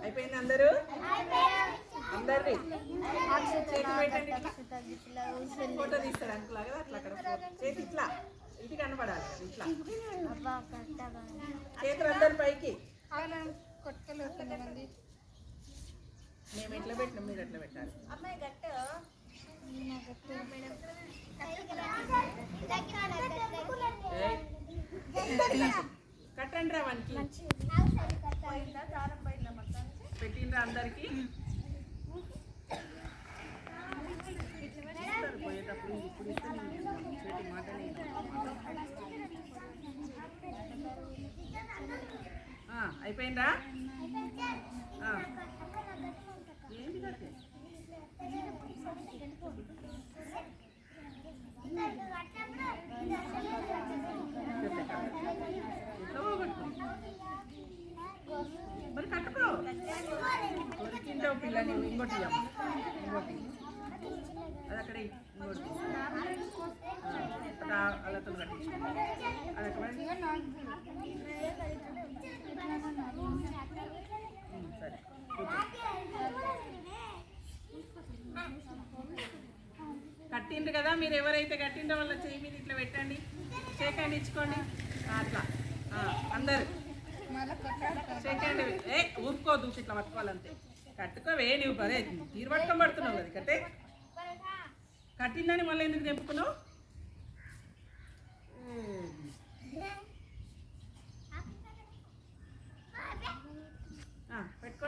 అయిపోయింది అందరూ అందరిది ఫోటో తీస్తారు అంకులా కదా అట్లా అక్కడ చేతి ఇట్లా ఇది కనపడాలి ఇట్లా చేతులు అందరి పైకి మేము ఎట్లా పెట్టినాం మీరు ఎట్లా పెట్టాలి కట్టండి రా వానికి పెట్టిండ్రా అందరికి పోయేటప్పుడు ఇప్పుడు ఇస్తే మాటలే అయిపోయిందా ఏంటి కట్టే మరి కట్టుకో దొరికింటావు పిల్ల నువ్వు ఇంకోటి ఇంకోటి అది అక్కడ ఇంకోటి అలాతో కట్టించు సరే కట్టిండ్రు కదా మీరు ఎవరైతే కట్టిండ్రో వాళ్ళ చేయి మీద ఇట్లా పెట్టండి షేక్ ఇచ్చుకోండి అట్లా అందరు షేక్ హ్యాండ్ ఊరుకోదు ఇట్లా పట్టుకోవాలంతే కట్టుకోవే నువ్వు పదే తీరు పట్టుకొని పడుతున్నావు కదా కట్టే కట్టిందని మళ్ళీ ఎందుకు తెంపుకున్నావు